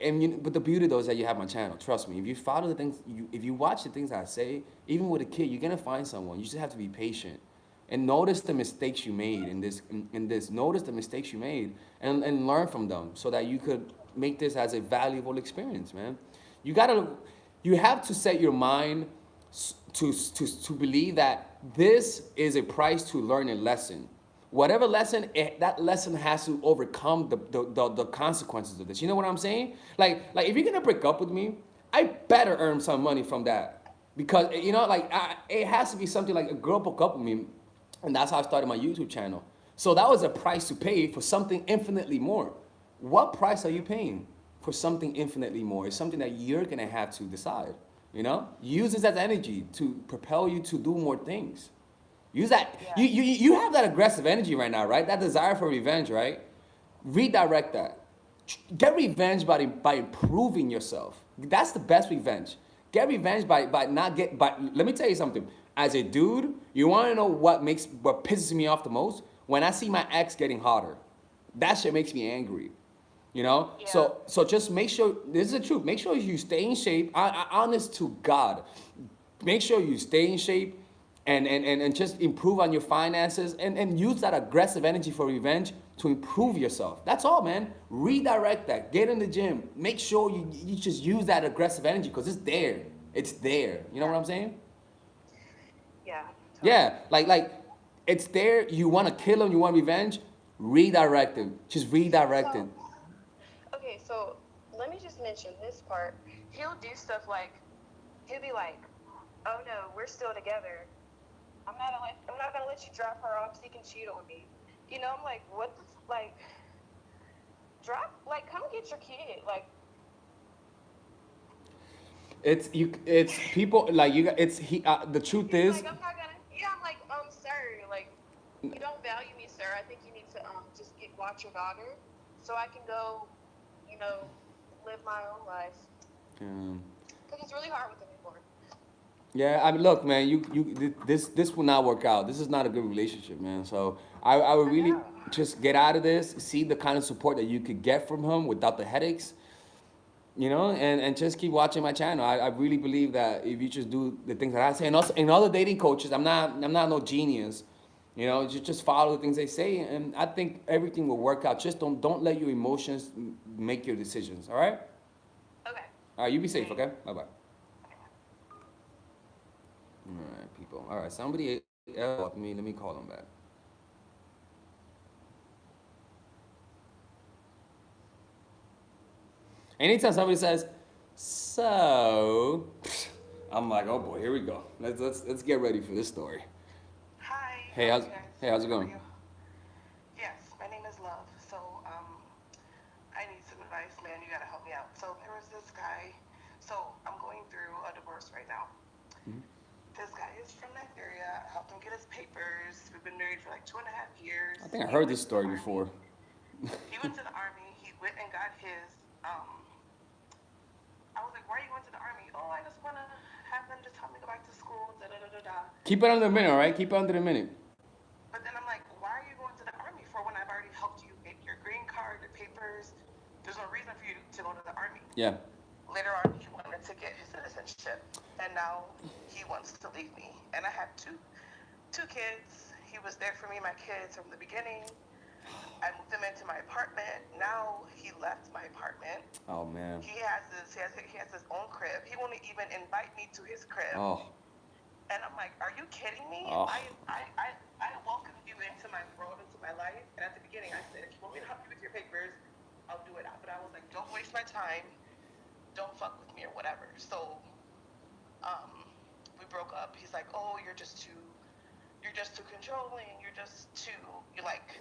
the beauty though is that you have my channel. Trust me, if you follow the things, if you watch the things I say, even with a kid, you're gonna find someone. You just have to be patient and notice the mistakes you made in this. Notice the mistakes you made and learn from them so that you could make this as a valuable experience, man. You have to set your mind to believe that this is a price to learn a lesson. Whatever lesson, that lesson has to overcome the consequences of this. You know what I'm saying? Like if you're gonna break up with me, I better earn some money from that because like it has to be something like a girl broke up with me, and that's how I started my YouTube channel. So that was a price to pay for something infinitely more. What price are you paying for something infinitely more? It's something that you're gonna have to decide. Use this as energy to propel you to do more things. Use that. Yeah. You have that aggressive energy right now, right? That desire for revenge, right? Redirect that. Get revenge by improving yourself. That's the best revenge. Get revenge by not get. But let me tell you something. As a dude, you want to know what pisses me off the most? When I see my ex getting hotter, that shit makes me angry. Yeah. So just make sure, this is the truth, make sure you stay in shape. Honest to God, make sure you stay in shape and just improve on your finances and use that aggressive energy for revenge to improve yourself. That's all, man. Redirect that. Get in the gym. Make sure you just use that aggressive energy because it's there. It's there. You know Yeah. what I'm saying? Yeah. Totally. Yeah, like it's there. You want to kill him. You want revenge. Redirect him. Just redirect So him. okay, so let me just mention this part. He'll do stuff like he'll be like, "Oh no, we're still together. I'm not gonna let you drop her off so you can cheat on me." I'm like, what the like? Drop like, come get your kid. Like, It's you. It's people like you. It's he. The truth he's is, like, I'm not gonna. Yeah, I'm like, sir, like, you don't value me, sir. I think you need to just watch your daughter, so I can go, you know, live my own life. um, Cause it's really hard with him anymore. yeah. I mean, look, man. This will not work out. This is not a good relationship, man. So I would I really know. just get out of this. See the kind of support that you could get from him without the headaches. You know, and just keep watching my channel. I really believe that if you just do the things that I say, and also in other dating coaches, I'm not no genius. You know, just follow the things they say, and I think everything will work out. Just don't let your emotions make your decisions. All right. Okay. All right. You be safe. Okay. Bye bye. All right, people. All right. Somebody else up me. Let me call them back. Anytime somebody says, "So," I'm like, "Oh boy, here we go. Let's get ready for this story." Hi, Hey, how are how's you guys? hey, how's it How are going? you? Yes, my name is Love. So, I need some advice, man. You gotta help me out. So there was this guy. So I'm going through a divorce right now. Mhm. This guy is from Nigeria. I helped him get his papers. We've been married for like 2.5 years. I think I He heard went this to the story army. before. He went to the army. He went and got his. I was like, why are you going to the army? Oh, I just wanna have them just help me go back to school. Da da da da da. Keep it under a So minute, all right? Keep it under a minute. But then I'm like, why are you going to the army for when I've already helped you get your green card, your papers? There's no reason for you to go to the army. Yeah. Later on, he wanted to get his citizenship, and now he wants to leave me. And I had two kids. He was there for me, my kids, from the beginning. I moved him into my apartment. Now he left my apartment. Oh man. He has his own crib. He won't even invite me to his crib. Oh. And I'm like, are you kidding me? Oh. I welcomed you into my world, into my life. And at the beginning, I said, if you want me to help you with your papers, I'll do it. But I was like, don't waste my time. Don't fuck with me or whatever. So, we broke up. He's like, oh, you're just too controlling. You're like,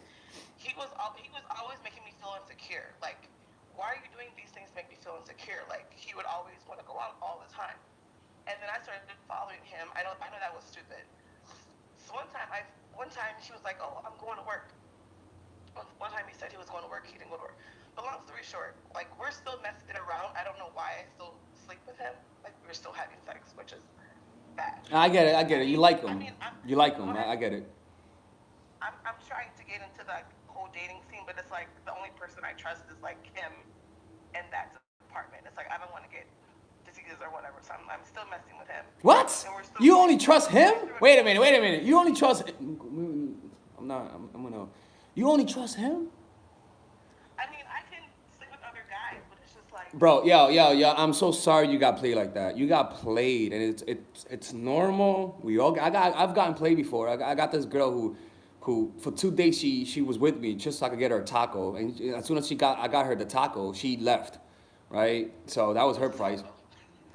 he was always making me feel insecure. Like, why are you doing these things to make me feel insecure? Like, he would always want to go out all the time. And then I started following him. I know that was stupid. So one time he was like, oh, I'm going to work. One time he said he was going to work. He didn't go to work. But long story short, like, we're still messing around. I don't know why I still sleep with him. Like, we're still having sex, which is bad. I get it. I get it. You like him. I'm You like him. go ahead. I get it. I'm trying to get into the whole dating scene, but it's like the only person I trust is like him and that department. It's like I don't want to get diseases or whatever, so I'm still messing with him. What? And we're still You only trust him? Wait Wait a minute. Wait a minute. You only trust. I'm not. I'm gonna. You only trust him? I mean, I can sleep with other guys, but it's just like, Bro, yo, I'm so sorry you got played like that. You got played, and it's normal. I've gotten played before. I got this girl who for 2 days she was with me just so I could get her a taco, and as soon as I got her the taco, she left, right? So that was her price.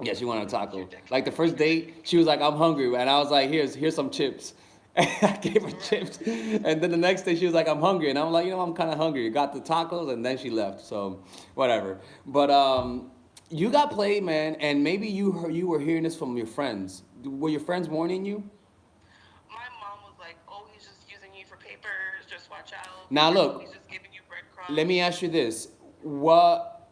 Yeah, she wanted a taco. Like the first date, she was like, "I'm hungry," and I was like, "Here's some chips." And I gave her chips, and then the next day she was like, "I'm hungry," and I'm like, I'm kind of hungry. Got the tacos, and then she left. So, whatever. But you got played, man, and maybe you were hearing this from your friends. Were your friends warning you? my mom was like, oh, he's just using you for papers. Just watch out. Now look, He's just giving you breadcrumbs. let me ask you this: what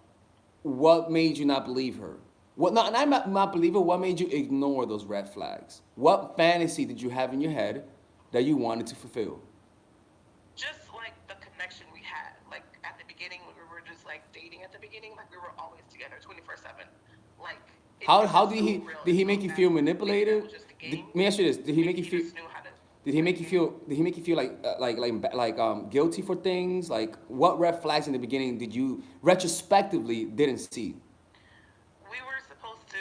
made you not believe her? What not believe her? What made you ignore those red flags? What fantasy did you have in your head that you wanted to fulfill? Just like the connection we had, like at the beginning when we were just like dating at the beginning, like we were always together 24/7. Like How did he make you feel manipulated? Let me ask you this: Did he make you feel? Just knew how to. Did he make you feel? Did he make you feel like guilty for things? Like what red flags in the beginning did you retrospectively didn't see? We were supposed to,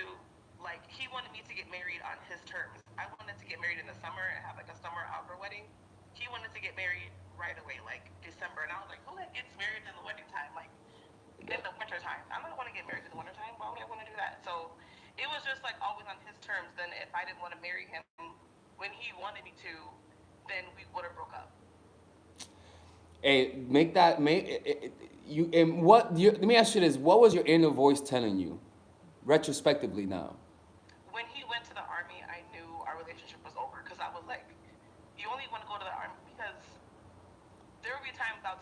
like, he wanted me to get married on his terms. I wanted to get married in the summer and have like a summer outdoor wedding. He wanted to get married right away, like December, and I was like, who gets married in the wedding time, like in the winter time? I don't want to get married in the winter time. Why would I want to do that? So it was just like always on his terms. Then if I didn't want to marry him when he wanted me to, then we would have broke up. Hey, you and let me ask you this: What was your inner voice telling you, retrospectively now? When he went to the army, I knew our relationship was over because I was like, you only want to go to the army because there would be times I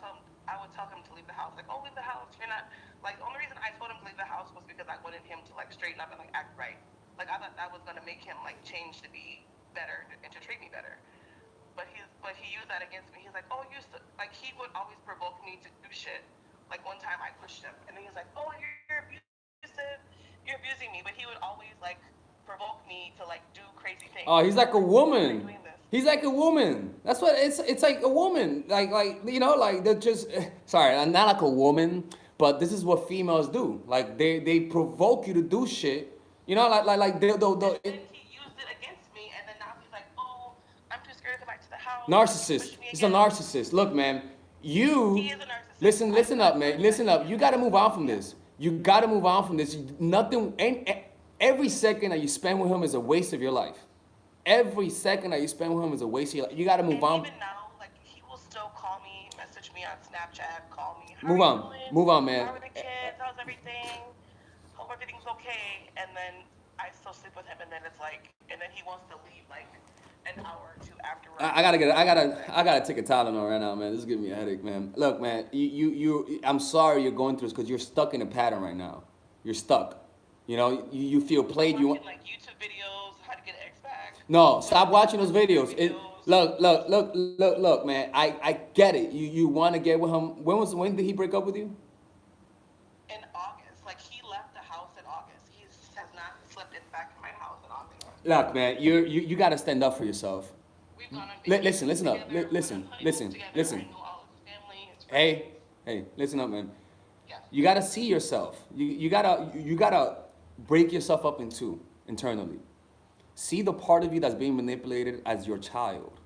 would tell him to leave the house, like, oh, leave the house. You're not like the only reason I told him to leave the house was because I wanted him to like straighten up and like act right. Like I thought that was gonna make him like change to be better and to treat me better. But he used that against me. He's like, oh, like he would always provoke me to do shit. Like one time I pushed him, and then he's like, oh, you're abusive. like provoke me to like do crazy things. Oh, he's like a Why are you woman. doing this? He's like a woman. That's what it's like a woman. Like you know, like they're just sorry, I'm not like a woman, but this is what females do. Like they provoke you to do shit. You know, like they'll And then he used it against me, and then now he's like, "Oh, I'm too scared to come back to the house. He narcissist. pushed me He's a again." narcissist. Look, man, He you is a narcissist. listen up, man. Listen up. He You is. got to move on from this. You got to move on from this. Nothing. Every second that you spend with him is a waste of your life. Every second that you spend with him is a waste of your life. You got to move And on. even now, like he will still call me, message me on Snapchat, call me. How are Move you on. doing? Move on, man. How are the kids? How's everything? Hope everything's okay. And then I still sleep with him, and then it's like, and then he wants to leave like an hour or two afterwards. I gotta take a Tylenol right now, man. This is giving me a headache, man. Look, man, I'm sorry you're going through this because you're stuck in a pattern right now. You're stuck. You know, you feel played. I'm You watching like YouTube videos, how to get an ex back. no, stop watching those videos. Look, man. I get it. You want to get with him. When did he break up with you? In August, like he left the house in August. He has not slipped in back in my house in August. Look, man, you got to stand up for yourself. We've gone on Listen up. together, Listen. we've gone on honeymoons together. Listen. I know all of his family, his friends. Hey, listen up, man. Yeah. You gotta see yourself. You gotta break yourself up in two internally. See the part of you that's being manipulated as your child,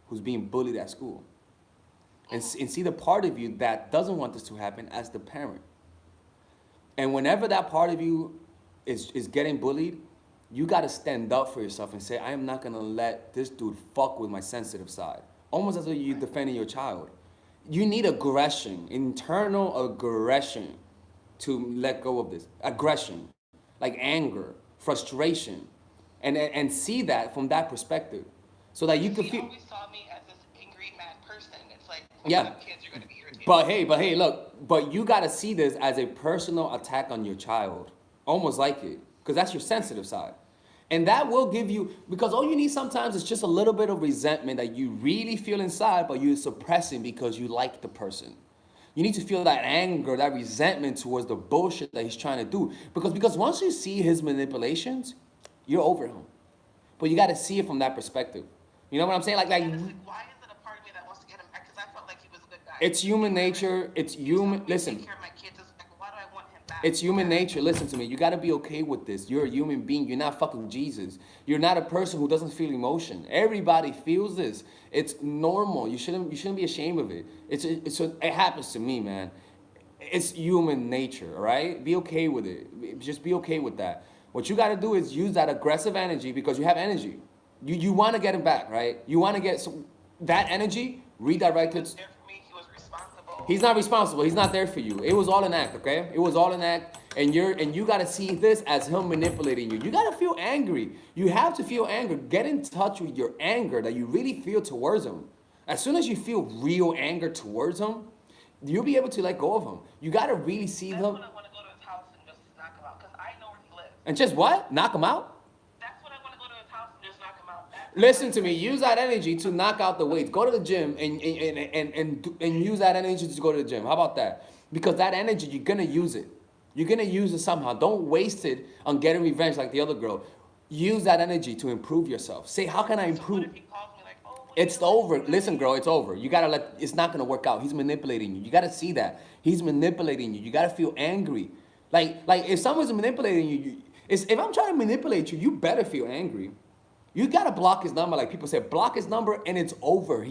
who's being bullied at school, and see the part of you that doesn't want this to happen as the parent. And whenever that part of you is getting bullied, you gotta stand up for yourself and say, I am not gonna let this dude fuck with my sensitive side. Almost as though you're defending your child. You need aggression, internal aggression to let go of this. Aggression, like anger, frustration, and see that from that perspective. So that you can He feel. always saw me as this angry, mad person. It's like, Yeah. you have kids, you're gonna be irritated. But hey, look, but you gotta see this as a personal attack on your child. Almost like it. Because that's your sensitive side. And that will give you, because all you need sometimes is just a little bit of resentment that you really feel inside, but you're suppressing because you like the person. You need to feel that anger, that resentment towards the bullshit that he's trying to do. Because once you see his manipulations, you're over him. But you got to see it from that perspective. You know what I'm saying? It's like, why is it a part of me that wants to get him back? Because I felt like he was a good guy. It's human nature. It's human. Listen. Take care of my kids. It's like, why do I want him back? It's human nature. Listen to me. You got to be okay with this. You're a human being. You're not fucking Jesus. You're not a person who doesn't feel emotion. Everybody feels this. It's normal. You shouldn't be ashamed of it. It happens to me, man. It's human nature, all right? Be okay with it. Just be okay with that. What you got to do is use that aggressive energy because you have energy. You want to get him back, right? You want to get that energy redirected. He was there for me. He was responsible. He's not responsible. He's not there for you. It was all an act, okay? It was all an act, and you got to see this as him manipulating you. You got to feel angry. You have to feel anger. Get in touch with your anger that you really feel towards him. As soon as you feel real anger towards him, you'll be able to let go of him. You got to really see That's him. when I want to go to his house and just knock him out because I know where he lives. And just what? Knock him out? That's when I want to go to his house and just knock him out. Listen to me. Use that energy to knock out the weights. Go to the gym and use that energy to go to the gym. How about that? Because that energy, you're gonna use it. You're gonna use it somehow. Don't waste it on getting revenge like the other girl. Use that energy to improve yourself. Say, how can I So what improve? if he calls me like, oh, what It's over. Listen, girl, it's over. You gotta let. It's not gonna work out. He's manipulating you. You gotta see that. He's manipulating you. You gotta feel angry. Like if someone's manipulating you, if I'm trying to manipulate you, you better feel angry. You gotta block his number. Like people say, block his number and it's over.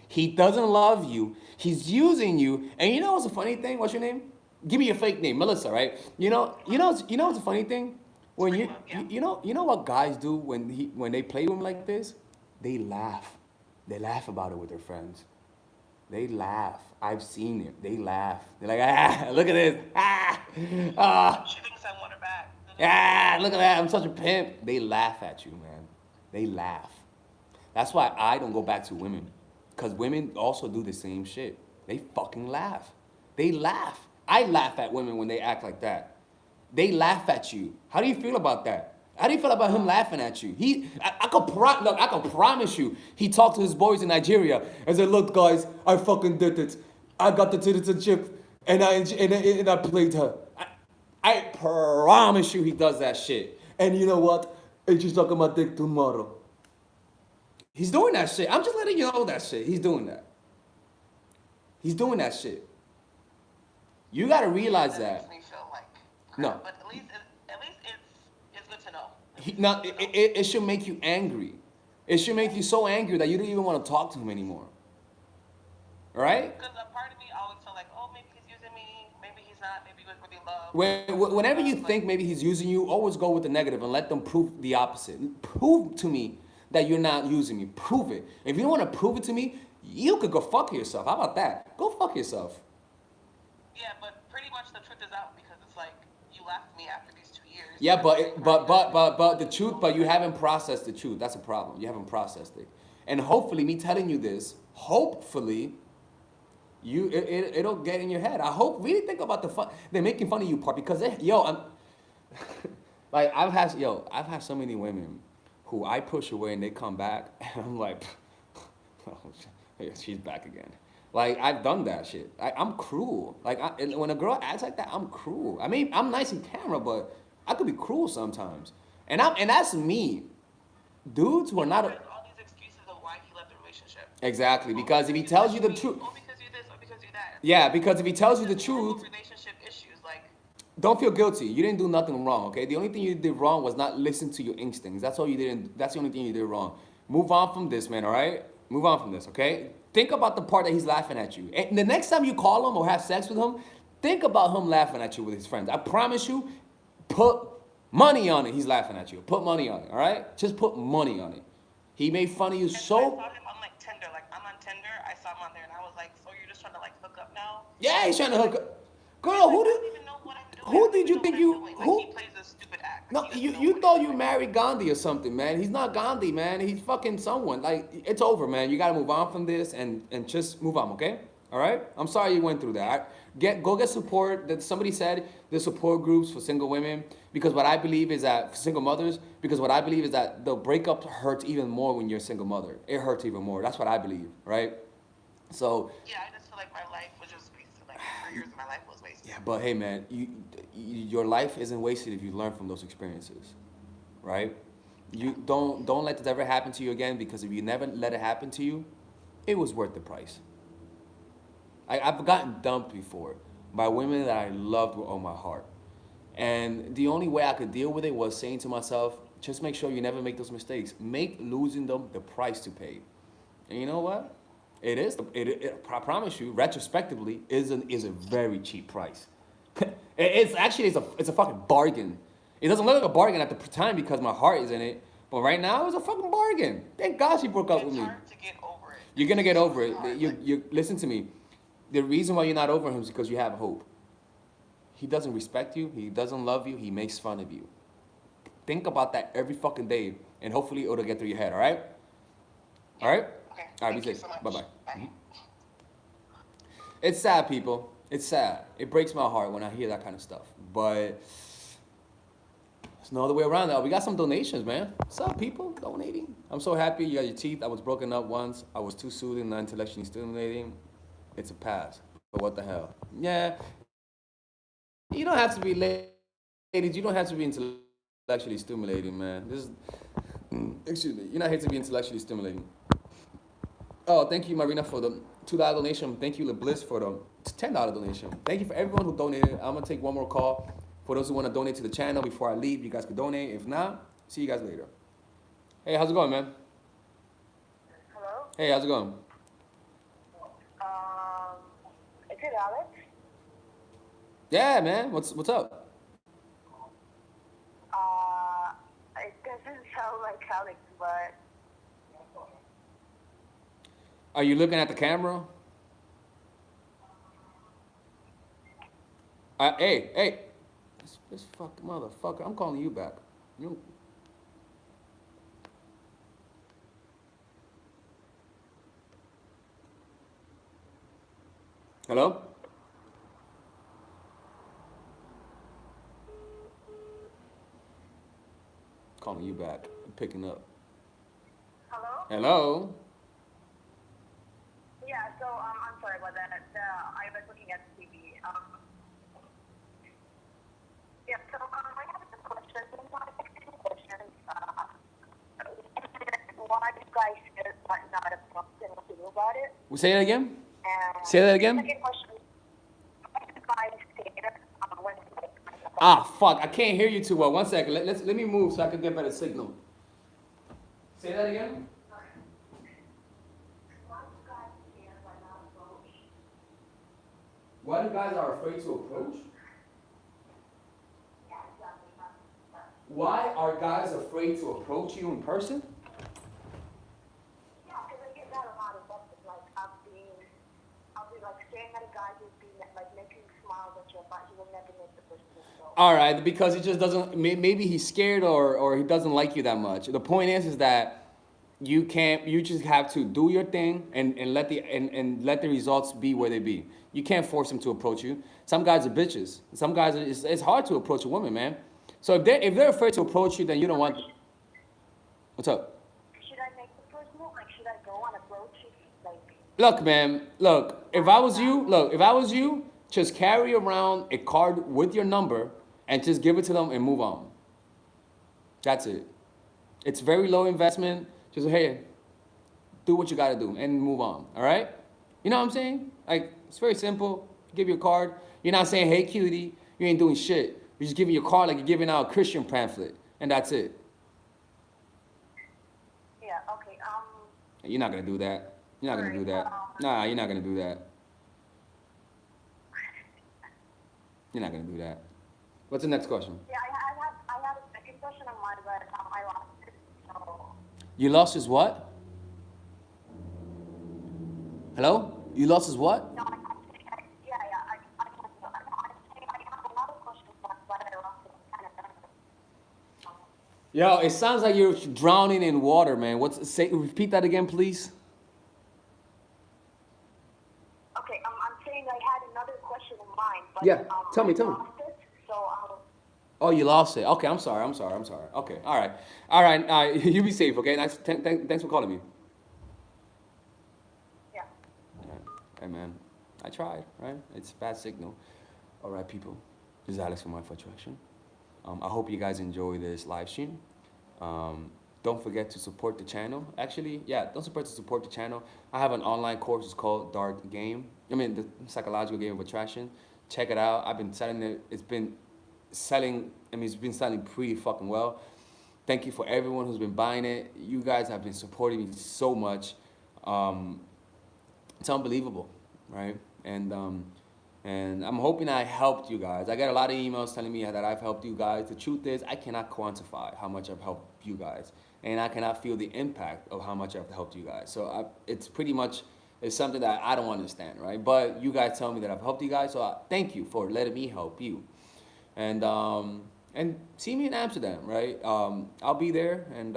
He doesn't love you. He's using you. And you know what's a funny thing? What's your name? Give me your fake name, Melissa, right? You know what's a funny thing? When you know what guys do when they play with him like this? They laugh. They laugh about it with their friends. They laugh. I've seen it. They laugh. They're like, look at this. She thinks I want her back. Look at that. I'm such a pimp. They laugh at you, man. They laugh. That's why I don't go back to women. Because women also do the same shit. They fucking laugh. They laugh. I laugh at women when they act like that. They laugh at you. How do you feel about that? How do you feel about him laughing at you? I can promise you, he talked to his boys in Nigeria and said, look guys, I fucking did it. I got the citizenship and I played her. I promise you he does that shit. And you know what? And she's talking about dick tomorrow. He's doing that shit. I'm just letting you know that shit. He's doing that. He's doing that shit. You gotta realize that. Makes me feel like crap, No. but at least it's good to know. No, it should make you angry. It should make you so angry that you don't even want to talk to him anymore. Right? Because a part of me always felt like, oh, maybe he's using me, maybe he's not, maybe he was really love. Whenever you think maybe he's using you, always go with the negative and let them prove the opposite. Prove to me that you're not using me. Prove it. If you don't want to prove it to me, you could go fuck yourself. How about that? Go fuck yourself. Yeah, but pretty much the truth is out because it's like you left me after these 2 years. Yeah, but the truth, but you haven't processed the truth. That's a problem. You haven't processed it. And hopefully, me telling you this, hopefully, it'll get in your head. I hope. Really think about the fun. They're making fun of you part because I'm like I've had so many women who I push away and they come back and I'm like, oh, she's back again. Like I've done that shit. I'm cruel. Like and when a girl acts like that, I'm cruel. I mean, I'm nice in camera, but I could be cruel sometimes. And that's me. Dudes who are not. All these excuses of why he left the relationship. Exactly, because if he tells you the truth. Oh, because you this, or because you that. Yeah, because if he tells you the truth. Relationship issues, like. Don't feel guilty. You didn't do nothing wrong, okay? The only thing you did wrong was not listen to your instincts. That's all you didn't. That's the only thing you did wrong. Move on from this, man. All right? Move on from this, okay? Think about the part that he's laughing at you. And the next time you call him or have sex with him, think about him laughing at you with his friends. I promise you, put money on it. He's laughing at you. Put money on it. All right? Just put money on it. He made fun of you so. I saw him on like Tinder. Like I'm on Tinder. I saw him on there, and I was like, "So you're just trying to like hook up now?" Yeah, he's trying to hook up. Girl, who did you think you? Who? He plays a stupid act. No, you thought you married Gandhi or something, man. He's not Gandhi, man. He's fucking someone. Like, it's over, man. You gotta move on from this and just move on, okay? All right? I'm sorry you went through that. Go get support. That somebody said there's support groups for single women because what I believe is that for single mothers, because what I believe is that the breakup hurts even more when you're a single mother. It hurts even more. That's what I believe, right? So. Yeah, I just feel like my life was just wasted. Like 3 years of my life was wasted. Yeah, but hey, man, your life isn't wasted if you learn from those experiences, right? You don't let this ever happen to you again because if you never let it happen to you, it was worth the price. I've gotten dumped before by women that I loved with all my heart. And the only way I could deal with it was saying to myself, just make sure you never make those mistakes. Make losing them the price to pay. And you know what? It is. I promise you, retrospectively, is a very cheap price. It's a fucking bargain. It doesn't look like a bargain at the time because my heart is in it. But right now, it's a fucking bargain. Thank God she broke up with me. It's hard to get over it. You're gonna get over it. You listen to me. The reason why you're not over him is because you have hope. He doesn't respect you. He doesn't love you. He makes fun of you. Think about that every fucking day, and hopefully it'll get through your head. All right? All right? Okay. All right. Be safe. So Bye bye. It's sad, people. It's sad. It breaks my heart when I hear that kind of stuff. But there's no other way around that. We got some donations, man. What's up, people? Donating. I'm so happy you got your teeth. I was broken up once. I was too soothing, not intellectually stimulating. It's a pass. But what the hell? Yeah. You don't have to be ladies. You don't have to be intellectually stimulating, man. Excuse me. You're not here to be intellectually stimulating. Oh, thank you, Marina, for the $2 donation. Thank you, LeBliss, for the $10 donation. Thank you for everyone who donated. I'm gonna take one more call for those who want to donate to the channel before I leave. You guys can donate. If not, see you guys later. Hey, how's it going, man? Hello? Hey, how's it going? Is it Alex? Yeah, man. What's up? It doesn't sound like Alex, but. Are you looking at the camera? Hey. This fucking motherfucker. I'm calling you back. Hello? Calling you back. I'm picking up. Hello? Hello? Yeah, so I'm sorry about that. I was looking at the TV. Yeah, so I have a question. Say that again. And Say that again. second question, what advice there when Ah, fuck! I can't hear you too well. 1 second. Let me move so I can get better signal. Say that again. Why do guys are afraid to approach? Why are guys afraid to approach you in person? Yeah, because I get that a lot of messages. Like I'll be like staring at a guy who's being like making smiles at you, but he will never make the first move. So. All right, because he just doesn't. Maybe he's scared or he doesn't like you that much. The point is that you can't. You just have to do your thing and let the results be where they be. You can't force them to approach you. Some guys are bitches. Some guys it's hard to approach a woman, man. So if they're afraid to approach you, then you don't want. What's up? Should I make the first move? Like, should I go and approach it? Like, Look, man. Look, if I was you, just carry around a card with your number and just give it to them and move on. That's it. It's very low investment. Just hey, do what you gotta do and move on. All right? You know what I'm saying? Like it's very simple. Give you a card. You're not saying hey cutie. You ain't doing shit. You're just giving your card like you're giving out a Christian pamphlet, and that's it. yeah, okay. You're not gonna do that. You're not gonna do that. Nah, you're not gonna do that. You're not gonna do that. What's the next question? Yeah, I had a second question on mine, but I lost it. So. You lost his what? Hello? You lost his what? No, yeah, I have a lot of questions, but I lost it. Yo, it sounds like you're drowning in water, man. Repeat that again, please? Okay, I'm saying I had another question in mind, but Yeah, tell me. I lost it, so Oh, you lost it. Okay, I'm sorry. Okay, all right. You be safe, okay? Thanks for calling me. yeah. All right. Hey, man, I tried, right? It's bad signal. All right, people. This is Alex from My Foot Attraction. I hope you guys enjoy this live stream. Don't forget to support the channel. Actually, yeah, don't forget to support the channel. I have an online course. It's called the Psychological Game of Attraction. Check it out. I've been selling it. It's been selling pretty fucking well. Thank you for everyone who's been buying it. You guys have been supporting me so much. It's unbelievable, right? And I'm hoping I helped you guys. I got a lot of emails telling me that I've helped you guys. The truth is, I cannot quantify how much I've helped you guys, and I cannot feel the impact of how much I've helped you guys. So it's pretty much it's something that I don't understand, right? But you guys tell me that I've helped you guys, so thank you for letting me help you. And see me in Amsterdam, right? I'll be there, and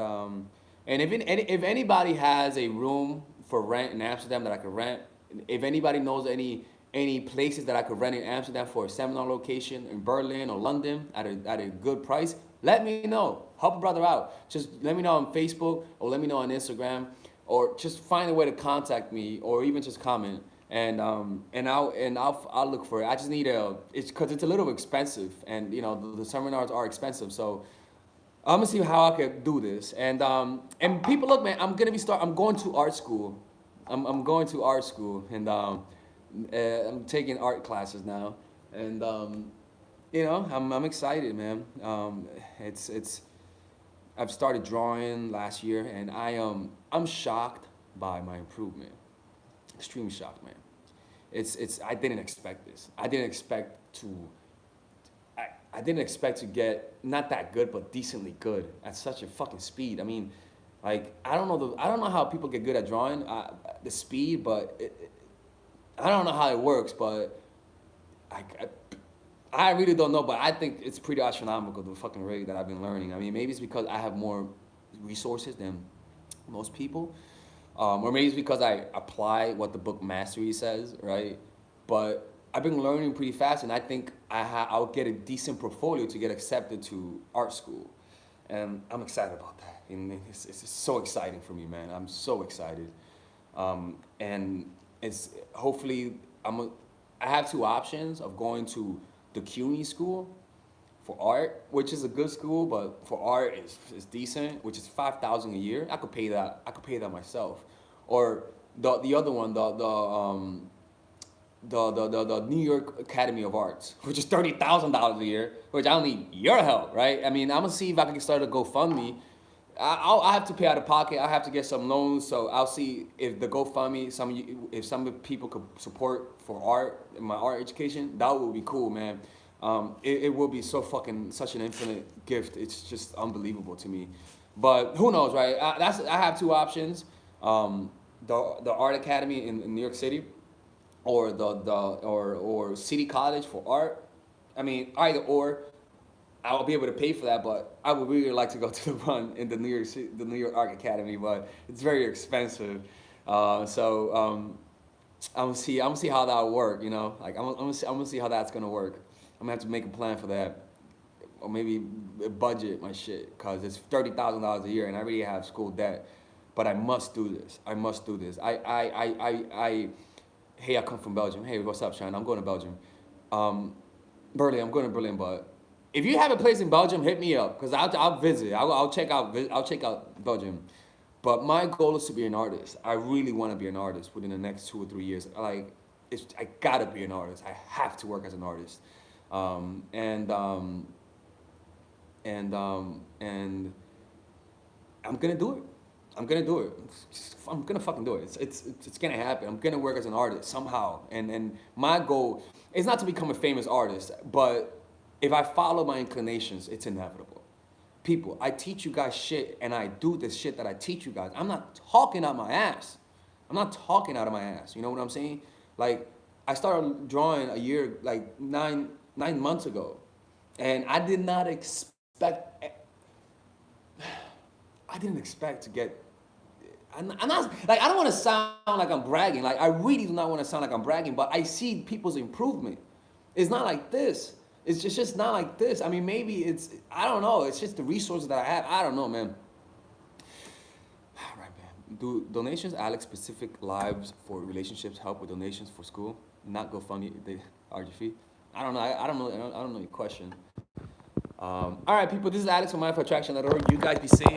if anybody has a room for rent in Amsterdam that I could rent, if anybody knows any places that I could rent in Amsterdam for a seminar location in Berlin or London at a good price, let me know. Help a brother out. Just let me know on Facebook or let me know on Instagram, or just find a way to contact me, or even just comment. And I'll look for it. I just need it's because it's a little expensive, and you know the seminars are expensive. So I'm gonna see how I could do this. And people, look, man, I'm going to art school. I'm going to art school, and I'm taking art classes now, and you know I'm excited, man. I've started drawing last year, and I'm shocked by my improvement. Extremely shocked, man. I didn't expect this. I didn't expect to get not that good, but decently good at such a fucking speed. I mean, like I don't know how people get good at drawing the speed, but I don't know how it works, but I really don't know. But I think it's pretty astronomical, the fucking rate that I've been learning. I mean, maybe it's because I have more resources than most people. Or maybe it's because I apply what the book Mastery says, right? But I've been learning pretty fast, and I think I'll get a decent portfolio to get accepted to art school. And I'm excited about that. And it's so exciting for me, man. I'm so excited. And it's hopefully I have two options of going to the CUNY school for art, which is a good school, but for art is decent, which is $5,000 a year. I could pay that myself. Or the other one, the New York Academy of Arts, which is $30,000 a year, which I don't need your help, right? I mean, I'm gonna see if I can start a GoFundMe. I have to pay out of pocket. I have to get some loans, so I'll see if the GoFundMe, if some people could support for art, my art education. That would be cool, man. It will be so fucking such an infinite gift. It's just unbelievable to me. But who knows, right? I have two options. The Art Academy in New York City, or or City College for art. I mean, either or. I'll be able to pay for that, but I would really like to go to the one in the New York Art Academy, but it's very expensive. I'm gonna see how that will work. You know, like I'm gonna see how that's gonna work. I'm gonna have to make a plan for that, or maybe budget my shit, cause it's $30,000 a year, and I already have school debt. But I must do this. I must do this. Hey, I come from Belgium. Hey, what's up, Sean? I'm going to Belgium. Berlin. I'm going to Berlin, but if you have a place in Belgium, hit me up, because I'll visit. I'll check out Belgium. But my goal is to be an artist. I really want to be an artist within the next 2 or 3 years. I gotta be an artist. I have to work as an artist. And I'm gonna do it. I'm gonna do it. I'm gonna fucking do it. It's gonna happen. I'm gonna work as an artist somehow. And my goal is not to become a famous artist, but if I follow my inclinations, it's inevitable. People, I teach you guys shit, and I do this shit that I teach you guys. I'm not talking out my ass. I'm not talking out of my ass. You know what I'm saying? Like, I started drawing a year, like 9 months ago, and I did not expect. I didn't expect to get. I'm not like, I don't want to sound like I'm bragging. Like, I really do not want to sound like I'm bragging, but I see people's improvement. It's not like this. It's just not like this. I mean, maybe it's, I don't know. It's just the resources that I have. I don't know, man. All right, man. Do donations, Alex, specific lives for relationships help with donations for school? Not GoFundMe, they RG fee? I don't know. I don't know. I don't know your question. All right, people. This is Alex from mindfulattraction.org. You guys be safe.